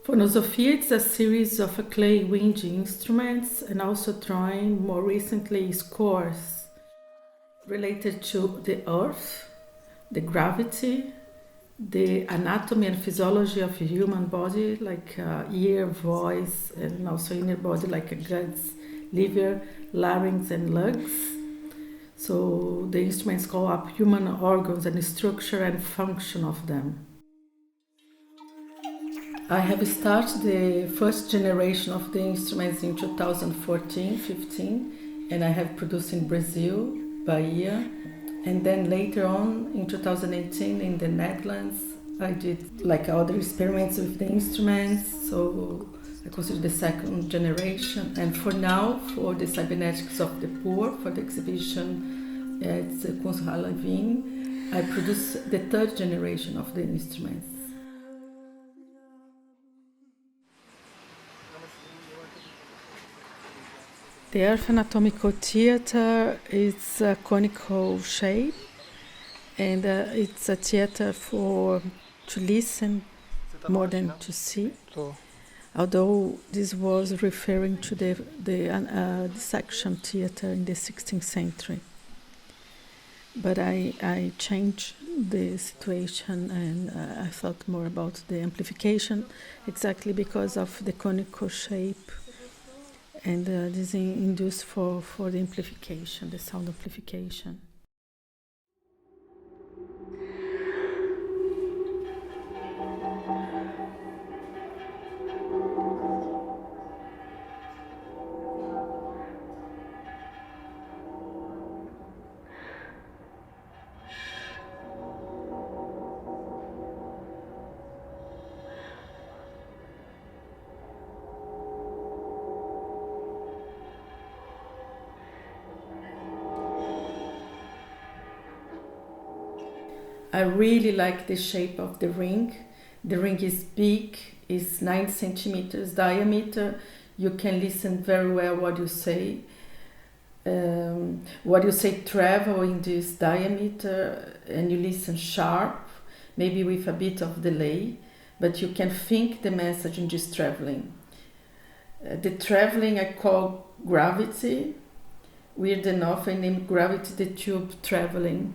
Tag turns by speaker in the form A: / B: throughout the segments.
A: Phonosophia is a series of clay wind instruments and also drawing more recently scores related to the earth, the gravity, the anatomy and physiology of a human body, like ear, voice, and also inner body, like guts, liver, larynx, and lungs. So the instruments call up human organs and the structure and function of them. I have started the first generation of the instruments in 2014-15, and I have produced in Brazil, Bahia, and then later on in 2018 in the Netherlands, I did like other experiments with the instruments, so I consider the second generation. And for now, for the cybernetics of the poor, for the exhibition at Kunsthalle Vienna, I produce the third generation of the instruments. The Earth Anatomical Theater is a conical shape, and it's a theater to listen more than to see. Although this was referring to the dissection theater in the 16th century. But I changed the situation, and I thought more about the amplification, exactly because of the conical shape. And this induced for the amplification, the sound amplification. I really like the shape of the ring. The ring is big, it's 9 centimeters diameter. You can listen very well what you say. What you say travel in this diameter, and you listen sharp, maybe with a bit of delay, but you can think the message in this traveling. The traveling I call gravity. Weird enough, I named gravity the tube traveling.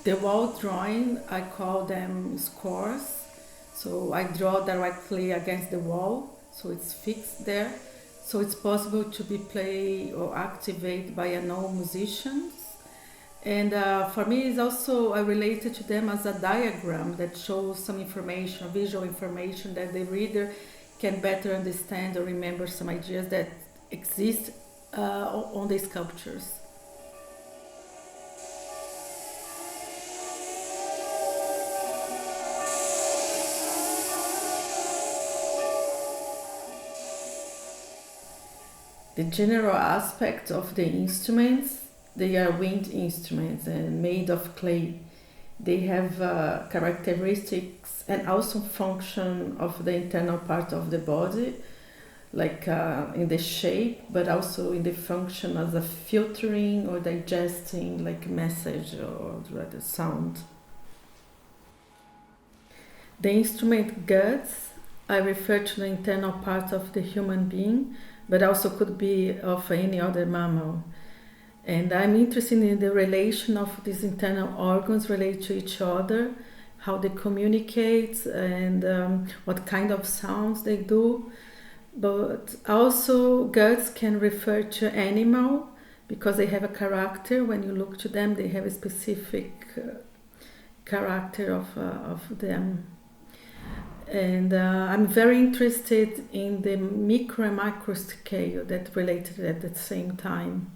A: The wall drawing, I call them scores. So I draw directly against the wall, so it's fixed there. So it's possible to be played or activated by unknown musicians. And for me, it's also I related to them as a diagram that shows some information, visual information that the reader can better understand or remember some ideas that exist on the sculptures. The general aspect of the instruments, they are wind instruments and made of clay. They have characteristics and also function of the internal part of the body, like in the shape, but also in the function as a filtering or digesting, like message or rather sound. The instrument guts, I refer to the internal part of the human being, but also could be of any other mammal. And I'm interested in the relation of these internal organs related to each other, how they communicate and what kind of sounds they do. But also guts can refer to animal because they have a character. When you look to them, they have a specific character of them. And I'm very interested in the micro and macro scale that related at the same time.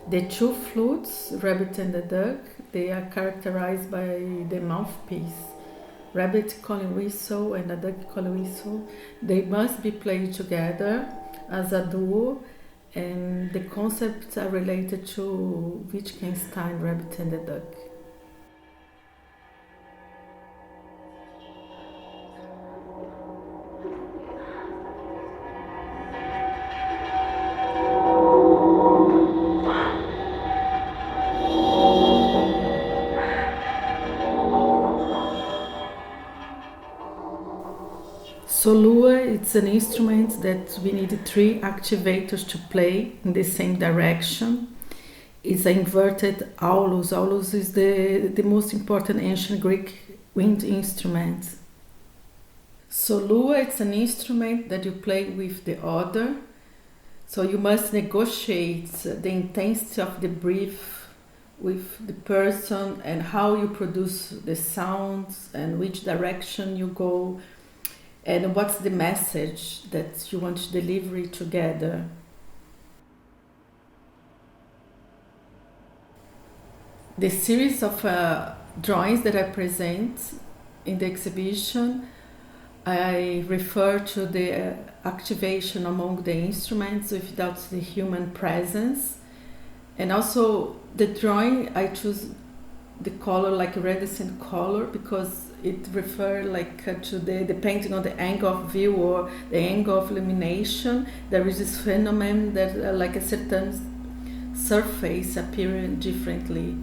A: The two flutes, rabbit and the duck, they are characterized by the mouthpiece. Rabbit calling whistle and a duck calling whistle. They must be played together as a duo, and the concepts are related to Wittgenstein, rabbit and the duck. Solua, it's an instrument that we need three activators to play in the same direction. It's an inverted aulus. Aulus is the most important ancient Greek wind instrument. Solua, it's an instrument that you play with the other. So you must negotiate the intensity of the breath with the person and how you produce the sounds and which direction you go and what's the message that you want to deliver together. The series of drawings that I present in the exhibition, I refer to the activation among the instruments without the human presence. And also the drawing, I choose the color like iridescent color because it refers to the depending on the angle of view or the angle of illumination, there is this phenomenon that like a certain surface appearing differently.